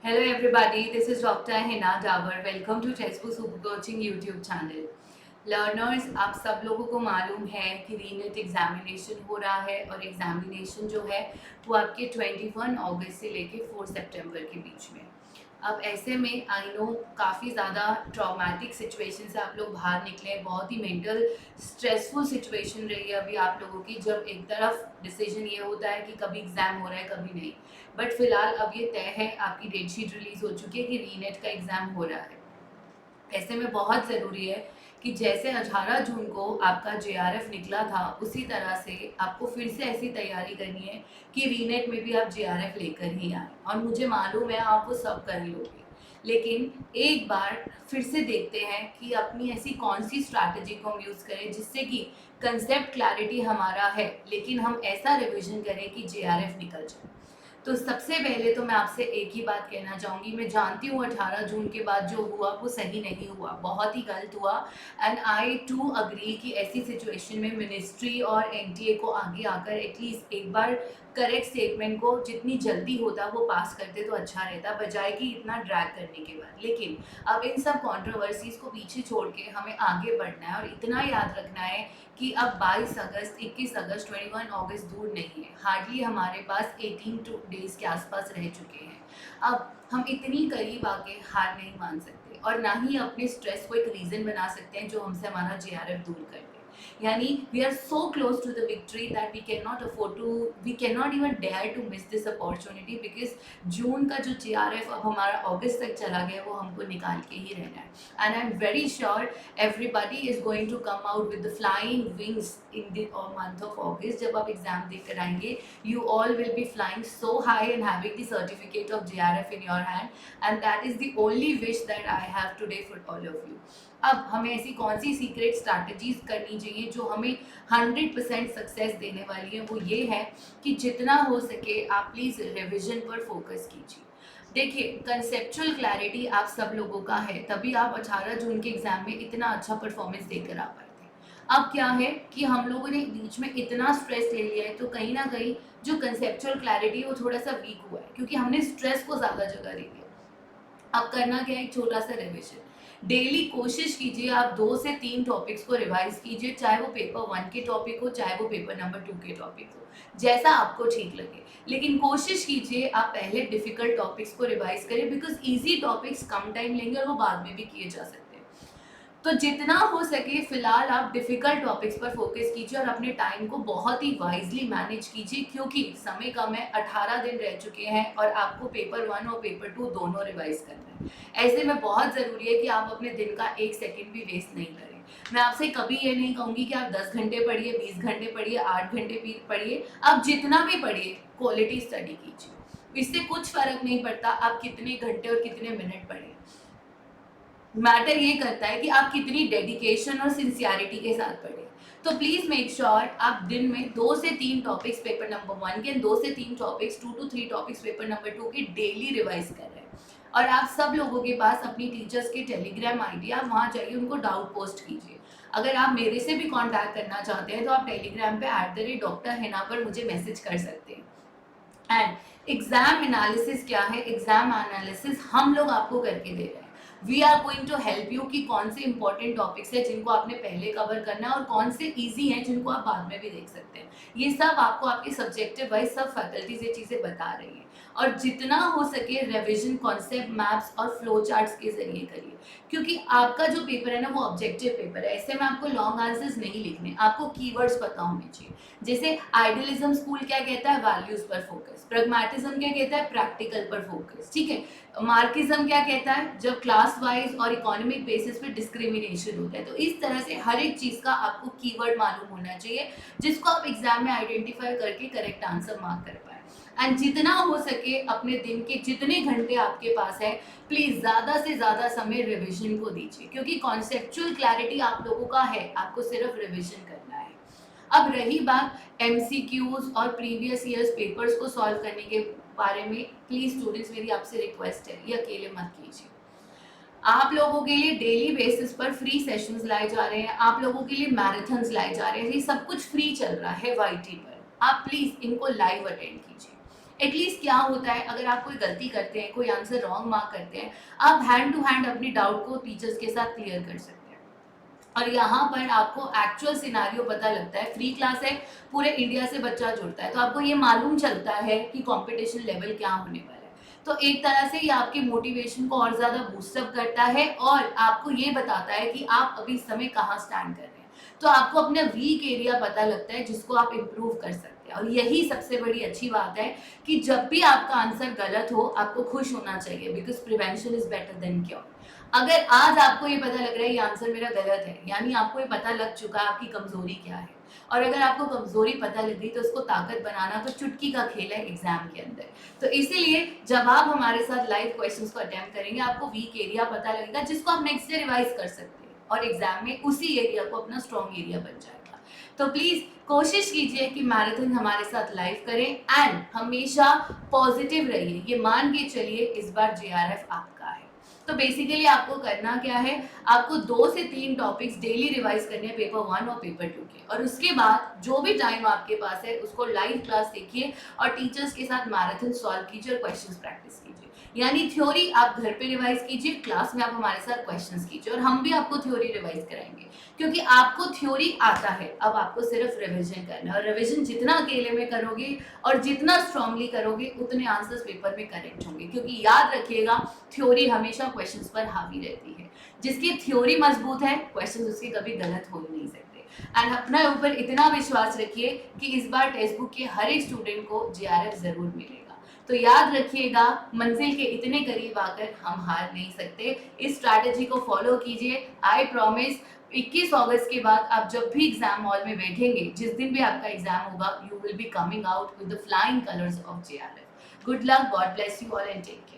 Hello everybody, this is Dr. Hina Davar. Welcome to Chessbook Super Coaching YouTube channel. Learners, आप सब लोगों को मालूम है कि रीनेट एग्जामिनेशन हो रहा है और एग्जामिनेशन जो है वो आपके 21 अगस्त से लेके 4 सितंबर के बीच में। अब ऐसे में आई नो काफ़ी ज़्यादा ट्रॉमेटिक सिचुएशन से आप लोग बाहर निकले हैं, बहुत ही मेंटल स्ट्रेसफुल सिचुएशन रही है अभी आप लोगों की, जब एक तरफ डिसीजन ये होता है कि कभी एग्ज़ाम हो रहा है कभी नहीं। बट फिलहाल अब ये तय है, आपकी डेट शीट रिलीज़ हो चुकी है कि रीनेट का एग्ज़ाम हो रहा है। ऐसे में बहुत ज़रूरी है कि जैसे 18 जून को आपका जेआरएफ निकला था उसी तरह से आपको फिर से ऐसी तैयारी करनी है कि रीनेट में भी आप जेआरएफ लेकर ही आए, और मुझे मालूम है आप वो सब कर लोगे। लेकिन एक बार फिर से देखते हैं कि अपनी ऐसी कौन सी स्ट्रैटेजी को हम यूज़ करें जिससे कि कंसेप्ट क्लैरिटी हमारा है लेकिन हम ऐसा रिविजन करें कि जेआरएफ निकल जाए। तो सबसे पहले तो मैं आपसे एक ही बात कहना चाहूँगी, मैं जानती हूँ 18 जून के बाद जो हुआ वो सही नहीं हुआ, बहुत ही गलत हुआ। एंड आई टू अग्री कि ऐसी सिचुएशन में मिनिस्ट्री और एनटीए को आगे आकर एटलीस्ट एक बार करेक्ट स्टेटमेंट को जितनी जल्दी होता वो पास करते तो अच्छा रहता, बजाय कि इतना ड्रैग करने के बाद। लेकिन अब इन सब कंट्रोवर्सीज को पीछे छोड़ के हमें आगे बढ़ना है और इतना याद रखना है कि अब 22 अगस्त, 21 अगस्त, 21 अगस्त दूर नहीं है। हार्डली हमारे पास 18 डेज के आसपास रह चुके हैं। अब हम इतनी करीब आके हार नहीं मान सकते और ना ही अपने स्ट्रेस को एक रीज़न बना सकते हैं जो हमसे हमारा जेआरएफ दूर कर दे। यानी we are so close to the victory that we can not even dare to miss this opportunity, because June का जो जेआरएफ अब हमारा अगस्त तक चला गया वो हमको निकाल के ही रहना है। And I am very sure everybody is going to come out with the flying wings in the month of August. जब आप एग्जाम देख कर आएंगे, you all will be flying so high and having the certificate of JRF in your hand, and that is the only wish that I have today for all of you. अब हमें ऐसी कौन सी secret strategies करनी चाहिए जो हमें 100% success देने वाली है, वो ये है कि जितना हो सके आप प्लीज़ रिविजन पर फोकस कीजिए। देखिए, कंसेप्चुअल क्लैरिटी आप सब लोगों का है, तभी आप 18 जून के एग्जाम में इतना अच्छा परफॉर्मेंस देकर आ पाए थे। अब क्या है कि हम लोगों ने बीच में इतना स्ट्रेस ले लिया है तो कहीं ना कहीं जो कंसेप्चुअल क्लैरिटी है वो थोड़ा सा वीक हुआ है क्योंकि हमने स्ट्रेस को ज़्यादा जगह दे दिया। अब करना क्या है, एक छोटा सा रिविजन। डेली कोशिश कीजिए आप 2 से 3 टॉपिक्स को रिवाइज कीजिए, चाहे वो पेपर 1 के टॉपिक हो चाहे वो पेपर नंबर 2 के टॉपिक हो, जैसा आपको ठीक लगे। लेकिन कोशिश कीजिए आप पहले डिफिकल्ट टॉपिक्स को रिवाइज करें, because easy topics come time लेंगे और वो बाद में भी किए जा सकते हैं। तो जितना हो सके फिलहाल आप डिफिकल्ट टॉपिक्स पर फोकस कीजिए और अपने टाइम को बहुत ही वाइजली मैनेज कीजिए, क्योंकि समय कम है, 18 दिन रह चुके हैं और आपको पेपर 1 और पेपर 2 दोनों रिवाइज करना है। ऐसे में बहुत ज़रूरी है कि आप अपने दिन का 1 सेकंड भी वेस्ट नहीं करें। मैं आपसे कभी ये नहीं कहूँगी कि आप 10 घंटे पढ़िए, 20 घंटे पढ़िए, 8 घंटे भी पढ़िए, आप जितना भी पढ़िए क्वालिटी स्टडी कीजिए। इससे कुछ फ़र्क नहीं पड़ता आप कितने घंटे और कितने मिनट पढ़ें। मैटर ये करता है कि आप कितनी डेडिकेशन और सिंसियरिटी के साथ पढ़ें। तो प्लीज़ मेक श्योर आप दिन में 2 से 3 टॉपिक्स पेपर नंबर 1 के, 2 से 3 topics, 2 to 3 topics paper number 2 के डेली रिवाइज कर रहे हैं। और आप सब लोगों के पास अपनी टीचर्स के टेलीग्राम आईडी, आप वहाँ जाइए उनको डाउट पोस्ट कीजिए। अगर आप मेरे से भी कांटेक्ट करना चाहते हैं तो आप टेलीग्राम पे @Dr. Hina पर मुझे मैसेज कर सकते हैं। एंड एग्जाम एनालिसिस क्या है, एग्जाम एनालिसिस हम लोग आपको करके दे रहे हैं। We are going to help you कि कौन से इंपॉर्टेंट टॉपिक्स है जिनको आपने पहले कवर करना है और कौन से इजी हैं जिनको आप बाद में भी देख सकते हैं। ये सब आपको आपके सब्जेक्टिव वाइज सब फैकल्टीज ये चीज़ें बता रही हैं। और जितना हो सके रिवीजन कॉन्सेप्ट मैप्स और फ्लो चार्ट्स के जरिए करिए, क्योंकि आपका जो पेपर है ना वो ऑब्जेक्टिव पेपर है। ऐसे में आपको लॉन्ग आंसर्स नहीं लिखने, आपको कीवर्ड्स पता होने चाहिए। जैसे आइडियलिज्म स्कूल क्या कहता है, वैल्यूज पर फोकस। प्रैग्मैटिज्म क्या कहता है, प्रैक्टिकल पर फोकस। ठीक है। मार्किज्म क्या कहता है, जब क्लास वाइज और इकोनॉमिक बेसिस पे डिस्क्रिमिनेशन होता है। तो इस तरह से हर एक चीज़ का आपको कीवर्ड मालूम होना चाहिए जिसको आप एग्जाम में आइडेंटिफाई करके करेक्ट आंसर मार्क कर पाए। एंड जितना हो सके अपने दिन के जितने घंटे आपके पास है, प्लीज़ ज़्यादा से ज़्यादा समय रिविजन को दीजिए, क्योंकि कॉन्सेप्चुअल क्लैरिटी आप लोगों का है, आपको सिर्फ रिविजन करना है। अब रही बात एमसीक्यूज और प्रीवियस ईयर्स पेपर्स को सॉल्व करने के बारे में, प्लीज स्टूडेंट्स मेरी आपसे रिक्वेस्ट है, ये अकेले मत कीजिए। आप लोगों के लिए डेली बेसिस पर फ्री सेशंस लाए जा रहे हैं, आप लोगों के लिए मैराथन्स लाए जा रहे हैं, ये सब कुछ फ्री चल रहा है वाईटी पर। आप प्लीज इनको लाइव अटेंड कीजिए। एटलीस्ट क्या होता है, अगर आप कोई गलती करते हैं, कोई आंसर रॉन्ग मार्क करते हैं, आप हैंड टू हैंड अपनी डाउट को टीचर्स के साथ क्लियर कर सकते हैं। और यहाँ पर आपको एक्चुअल सिनारियो पता लगता है, फ्री क्लास है, पूरे इंडिया से बच्चा जुड़ता है, तो आपको ये मालूम चलता है कि कंपटीशन लेवल क्या होने वाला है। तो एक तरह से ये आपके मोटिवेशन को और ज़्यादा बूस्टअप करता है और आपको ये बताता है कि आप अभी इस समय कहाँ स्टैंड कर रहे हैं। तो आपको अपना वीक एरिया पता लगता है जिसको आप इम्प्रूव कर सकते हैं। और यही सबसे बड़ी अच्छी बात है कि जब भी आपका आंसर गलत हो, आपको खुश होना चाहिए, because prevention is better than cure. अगर आज आपको ये पता लग रहा है ये आंसर मेरा गलत है, यानी आपको ये पता लग चुका है आपकी कमजोरी क्या है। और अगर आपको कमजोरी पता लग गई तो उसको ताकत बनाना तो चुटकी का खेल है एग्जाम के अंदर। तो इसीलिए जब आप हमारे साथ लाइव क्वेश्चंस को अटेम्प्ट करेंगे, आपको वीक एरिया पता लगेगा जिसको आप नेक्स्ट डे रिवाइज कर सकते हैं और एग्जाम में उसी एरिया को अपना स्ट्रॉन्ग एरिया बन जाएगा। तो प्लीज कोशिश कीजिए कि मैराथन हमारे साथ लाइव करें एंड हमेशा पॉजिटिव रहिए। ये मान के चलिए इस बार जेआरएफ आपका है। तो बेसिकली आपको करना क्या है, आपको 2 से 3 टॉपिक्स डेली रिवाइज करने हैं, पेपर 1 और पेपर 2 के। और उसके बाद जो भी टाइम आपके पास है उसको लाइव क्लास देखिए और टीचर्स के साथ मैराथन सॉल्व कीजिए और क्वेश्चंस प्रैक्टिस कीजिए। यानी थ्योरी आप घर पे रिवाइज कीजिए, क्लास में आप हमारे साथ क्वेश्चंस कीजिए और हम भी आपको थ्योरी रिवाइज कराएंगे, क्योंकि आपको थ्योरी आता है, अब आपको सिर्फ रिविजन करना है। और रिविजन जितना अकेले में करोगे और जितना स्ट्रांगली करोगे उतने आंसर्स पेपर में करेक्ट होंगे। क्योंकि याद रखिएगा, थ्योरी हमेशा क्वेश्चंस पर हावी रहती है। जिसकी थ्योरी मजबूत है, क्वेश्चंस उसके कभी गलत हो ही नहीं सकते। एंड अपने ऊपर इतना विश्वास रखिए कि इस बार टेक्स्ट बुक के हर एक स्टूडेंट को जेआरएफ जरूर मिलेगा। तो याद रखिएगा, मंजिल के इतने करीब आकर हम हार नहीं सकते। इस स्ट्रैटेजी को फॉलो कीजिए। आई प्रॉमिस 21 अगस्त के बाद आप जब भी एग्जाम हॉल में बैठेंगे, जिस दिन भी आपका एग्जाम होगा, you will be coming out with the flying colours of JRF. Good luck, God bless you all and take care.